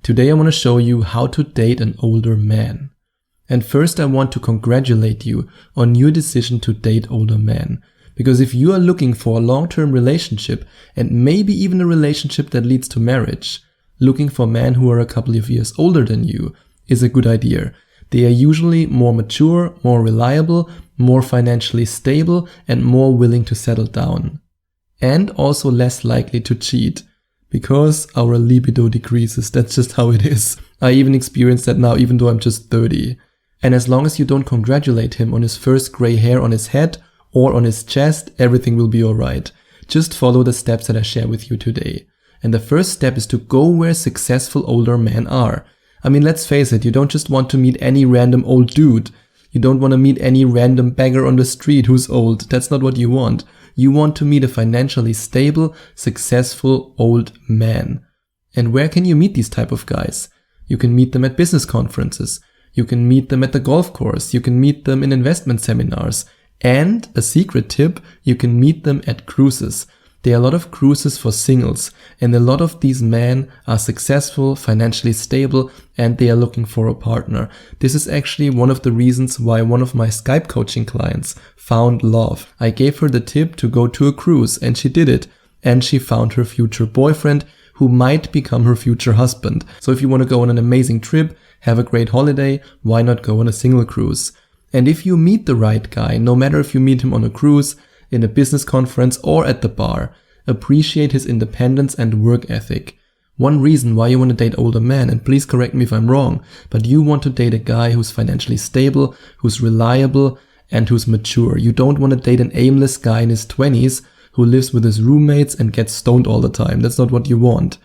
Today I want to show you how to date an older man. And first I want to congratulate you on your decision to date older men. Because if you are looking for a long-term relationship and maybe even a relationship that leads to marriage, looking for men who are a couple of years older than you is a good idea. They are usually more mature, more reliable, more financially stable, and more willing to settle down. And also less likely to cheat. Because our libido decreases, that's just how it is. I even experience that now even though I'm just 30. And as long as you don't congratulate him on his first gray hair on his head or on his chest, everything will be alright. Just follow the steps that I share with you today. And the first step is to go where successful older men are. I mean, let's face it, you don't just want to meet any random old dude. You don't want to meet any random beggar on the street who's old. That's not what you want. You want to meet a financially stable, successful old man. And where can you meet these type of guys? You can meet them at business conferences. You can meet them at the golf course. You can meet them in investment seminars. And a secret tip, you can meet them at cruises. There are a lot of cruises for singles, and a lot of these men are successful, financially stable, and they are looking for a partner. This is actually one of the reasons why one of my Skype coaching clients found love. I gave her the tip to go to a cruise, and she did it. And she found her future boyfriend, who might become her future husband. So if you want to go on an amazing trip, have a great holiday, why not go on a single cruise? And if you meet the right guy, no matter if you meet him on a cruise, in a business conference or at the bar, appreciate his independence and work ethic. One reason why you want to date older men, and please correct me if I'm wrong, but you want to date a guy who's financially stable, who's reliable, and who's mature. You don't want to date an aimless guy in his 20s who lives with his roommates and gets stoned all the time. That's not what you want.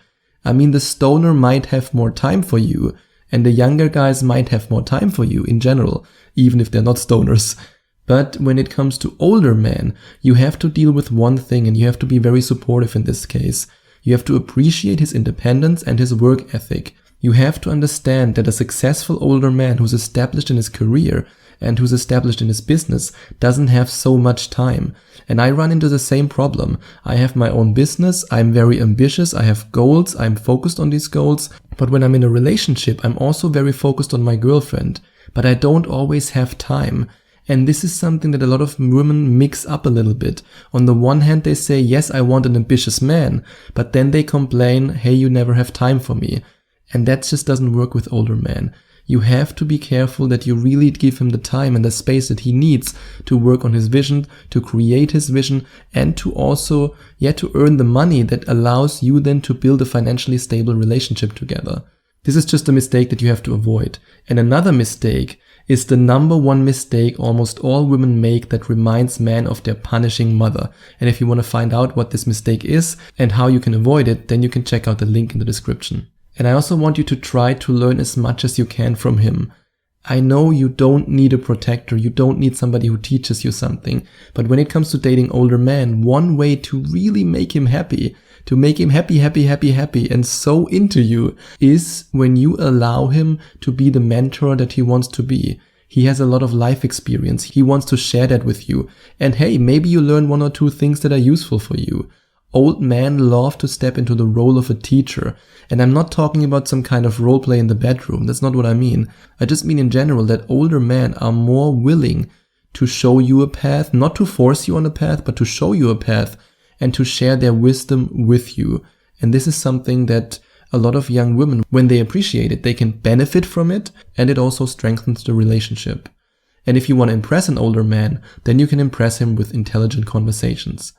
I mean, the stoner might have more time for you, and the younger guys might have more time for you in general, even if they're not stoners. But when it comes to older men, you have to deal with one thing, and you have to be very supportive in this case. You have to appreciate his independence and his work ethic. You have to understand that a successful older man who's established in his career and who's established in his business doesn't have so much time. And I run into the same problem. I have my own business, I'm very ambitious, I have goals, I'm focused on these goals. But when I'm in a relationship, I'm also very focused on my girlfriend. But I don't always have time. And this is something that a lot of women mix up a little bit. On the one hand, they say, yes, I want an ambitious man, but then they complain, hey, you never have time for me. And that just doesn't work with older men. You have to be careful that you really give him the time and the space that he needs to work on his vision, to create his vision, and to also, to earn the money that allows you then to build a financially stable relationship together. This is just a mistake that you have to avoid. And another mistake is the number one mistake almost all women make that reminds men of their punishing mother. And if you want to find out what this mistake is and how you can avoid it, then you can check out the link in the description. And I also want you to try to learn as much as you can from him. I know you don't need a protector, you don't need somebody who teaches you something, but when it comes to dating older men, one way to really make him happy, to make him happy, and so into you, is when you allow him to be the mentor that he wants to be. He has a lot of life experience, he wants to share that with you, and hey, maybe you learn one or two things that are useful for you. Old men love to step into the role of a teacher, and I'm not talking about some kind of role play in the bedroom, that's not what I mean. I just mean in general that older men are more willing to show you a path, not to force you on a path, but to show you a path and to share their wisdom with you. And this is something that a lot of young women, when they appreciate it, they can benefit from it, and it also strengthens the relationship. And if you want to impress an older man, then you can impress him with intelligent conversations.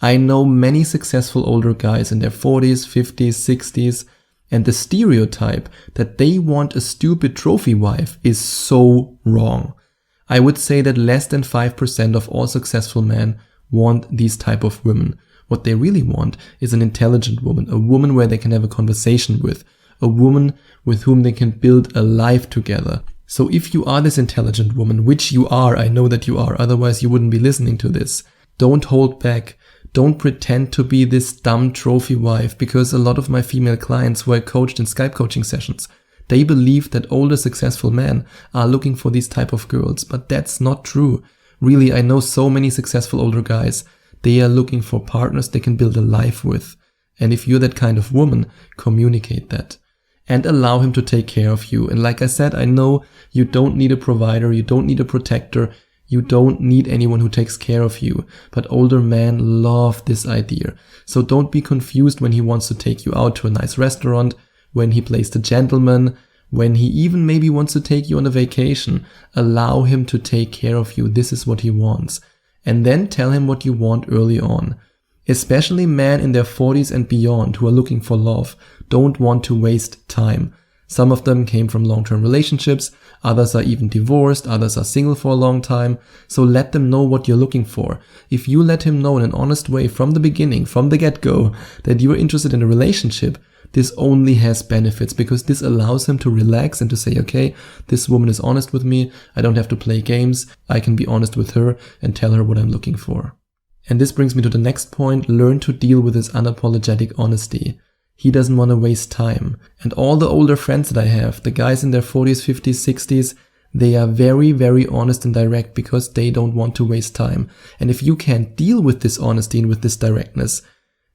I know many successful older guys in their 40s, 50s, 60s, and the stereotype that they want a stupid trophy wife is so wrong. I would say that less than 5% of all successful men want these type of women. What they really want is an intelligent woman, a woman where they can have a conversation with, a woman with whom they can build a life together. So if you are this intelligent woman, which you are, I know that you are, otherwise you wouldn't be listening to this, don't hold back. Don't pretend to be this dumb trophy wife, because a lot of my female clients who I coached in Skype coaching sessions, they believe that older successful men are looking for these type of girls, but that's not true. Really, I know so many successful older guys, they are looking for partners they can build a life with. And if you're that kind of woman, communicate that. and allow him to take care of you. And like I said, I know you don't need a provider, you don't need a protector, you don't need anyone who takes care of you, but older men love this idea. So don't be confused when he wants to take you out to a nice restaurant, when he plays the gentleman, when he even maybe wants to take you on a vacation. Allow him to take care of you. This is what he wants. And then tell him what you want early on. Especially men in their 40s and beyond who are looking for love don't want to waste time. Some of them came from long-term relationships, others are even divorced, others are single for a long time. So let them know what you're looking for. If you let him know in an honest way from the beginning, from the get-go, that you're interested in a relationship, this only has benefits, because this allows him to relax and to say, okay, this woman is honest with me, I don't have to play games, I can be honest with her and tell her what I'm looking for. And this brings me to the next point: learn to deal with his unapologetic honesty. He doesn't want to waste time. And all the older friends that I have, the guys in their 40s, 50s, 60s, they are very, very honest and direct because they don't want to waste time. And if you can't deal with this honesty and with this directness,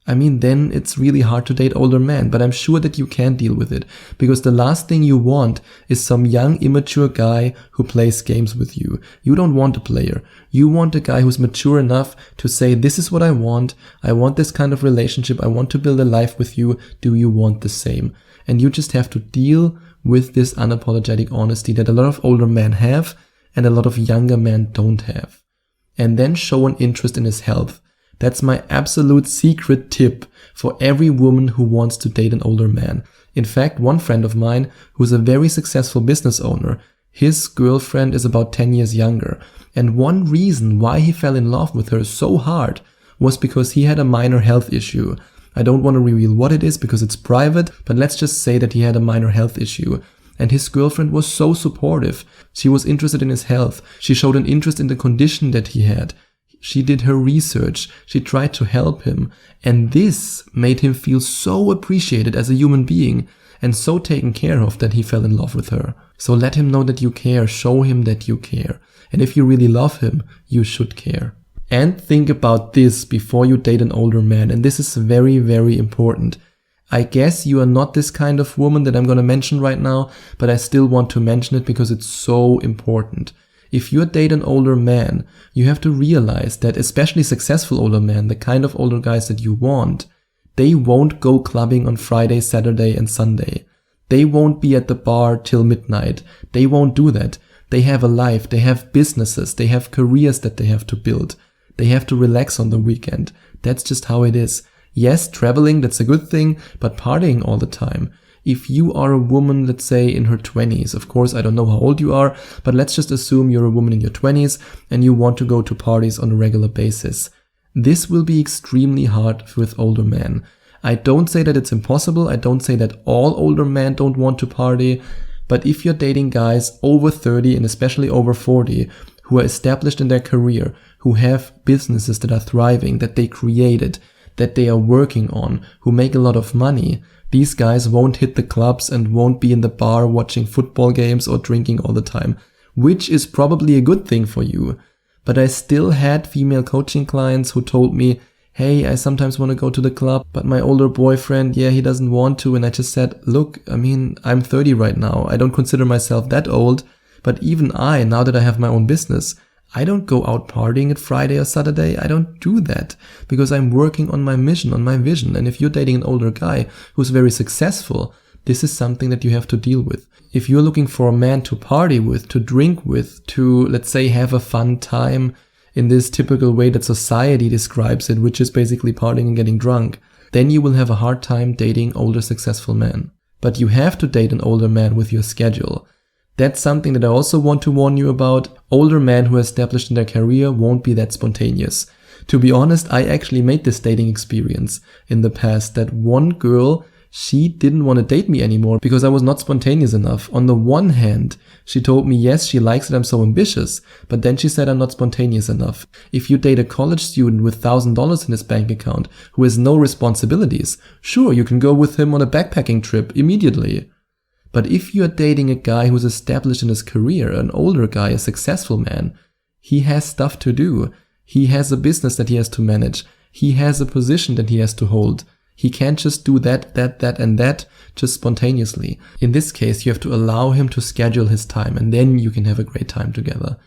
I mean, then it's really hard to date older men, but I'm sure that you can deal with it, because the last thing you want is some young, immature guy who plays games with you. You don't want a player. You want a guy who's mature enough to say, this is what I want this kind of relationship, I want to build a life with you, do you want the same? And you just have to deal with this unapologetic honesty that a lot of older men have and a lot of younger men don't have. And then show an interest in his health. That's my absolute secret tip for every woman who wants to date an older man. In fact, one friend of mine who's a very successful business owner, his girlfriend is about 10 years younger. And one reason why he fell in love with her so hard was because he had a minor health issue. I don't want to reveal what it is because it's private, but let's just say that he had a minor health issue. And his girlfriend was so supportive. She was interested in his health. She showed an interest in the condition that he had. She did her research, she tried to help him, and this made him feel so appreciated as a human being and so taken care of that he fell in love with her. So let him know that you care, show him that you care. And if you really love him, you should care. And think about this before you date an older man, and this is very, very important. I guess you are not this kind of woman that I'm going to mention right now, but I still want to mention it because it's so important. If you date an older man, you have to realize that especially successful older men, the kind of older guys that you want, they won't go clubbing on Friday, Saturday and Sunday. They won't be at the bar till midnight. They won't do that. They have a life, they have businesses, they have careers that they have to build. They have to relax on the weekend. That's just how it is. Yes, traveling, that's a good thing, but partying all the time. If you are a woman, let's say in her 20s, of course, I don't know how old you are, but let's just assume you're a woman in your 20s and you want to go to parties on a regular basis. This will be extremely hard with older men. I don't say that it's impossible. I don't say that all older men don't want to party. But if you're dating guys over 30 and especially over 40 who are established in their career, who have businesses that are thriving, that they created, that they are working on, who make a lot of money, these guys won't hit the clubs and won't be in the bar watching football games or drinking all the time, which is probably a good thing for you. But I still had female coaching clients who told me, hey, I sometimes want to go to the club, but my older boyfriend, he doesn't want to. And I just said, look, I'm 30 right now. I don't consider myself that old, but even I, now that I have my own business, I don't go out partying at Friday or Saturday. I don't do that because I'm working on my mission, on my vision. And if you're dating an older guy who's very successful, this is something that you have to deal with. If you're looking for a man to party with, to drink with, to, let's say, have a fun time in this typical way that society describes it, which is basically partying and getting drunk, then you will have a hard time dating older successful men. But you have to date an older man with your schedule. That's something that I also want to warn you about. Older men who are established in their career won't be that spontaneous. To be honest, I actually made this dating experience in the past that one girl, she didn't want to date me anymore because I was not spontaneous enough. On the one hand, she told me, yes, she likes that I'm so ambitious, but then she said I'm not spontaneous enough. If you date a college student with $1,000 in his bank account who has no responsibilities, sure, you can go with him on a backpacking trip immediately. But if you're dating a guy who's established in his career, an older guy, a successful man, he has stuff to do. He has a business that he has to manage. He has a position that he has to hold. He can't just do that, and that just spontaneously. In this case, you have to allow him to schedule his time, and then you can have a great time together.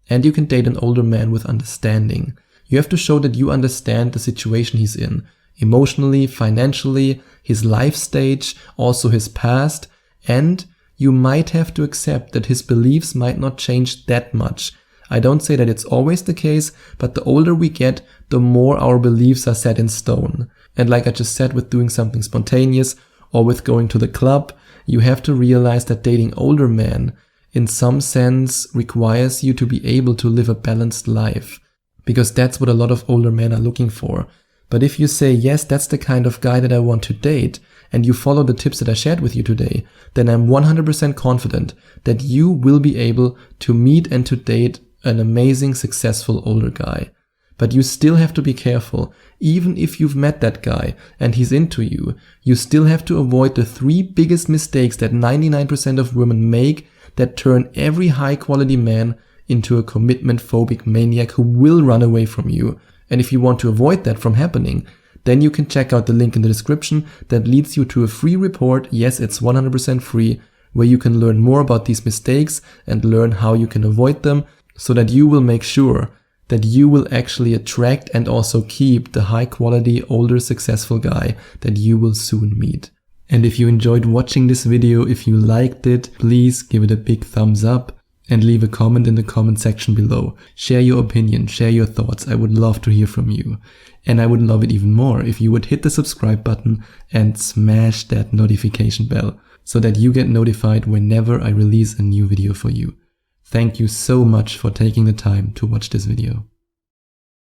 And you can date an older man with understanding. You have to show that you understand the situation he's in, emotionally, financially, his life stage, also his past, and you might have to accept that his beliefs might not change that much. I don't say that it's always the case, but the older we get, the more our beliefs are set in stone. And like I just said, with doing something spontaneous or with going to the club, you have to realize that dating older men in some sense requires you to be able to live a balanced life, because that's what a lot of older men are looking for. But if you say, yes, that's the kind of guy that I want to date, and you follow the tips that I shared with you today, then I'm 100% confident that you will be able to meet and to date an amazing, successful older guy. But you still have to be careful. Even if you've met that guy and he's into you, you still have to avoid the 3 biggest mistakes that 99% of women make that turn every high-quality man into a commitment-phobic maniac who will run away from you. And if you want to avoid that from happening, then you can check out the link in the description that leads you to a free report. Yes, it's 100% free, where you can learn more about these mistakes and learn how you can avoid them, so that you will make sure that you will actually attract and also keep the high quality, older, successful guy that you will soon meet. And if you enjoyed watching this video, if you liked it, please give it a big thumbs up and leave a comment in the comment section below. Share your opinion, share your thoughts. I would love to hear from you. And I would love it even more if you would hit the subscribe button and smash that notification bell so that you get notified whenever I release a new video for you. Thank you so much for taking the time to watch this video.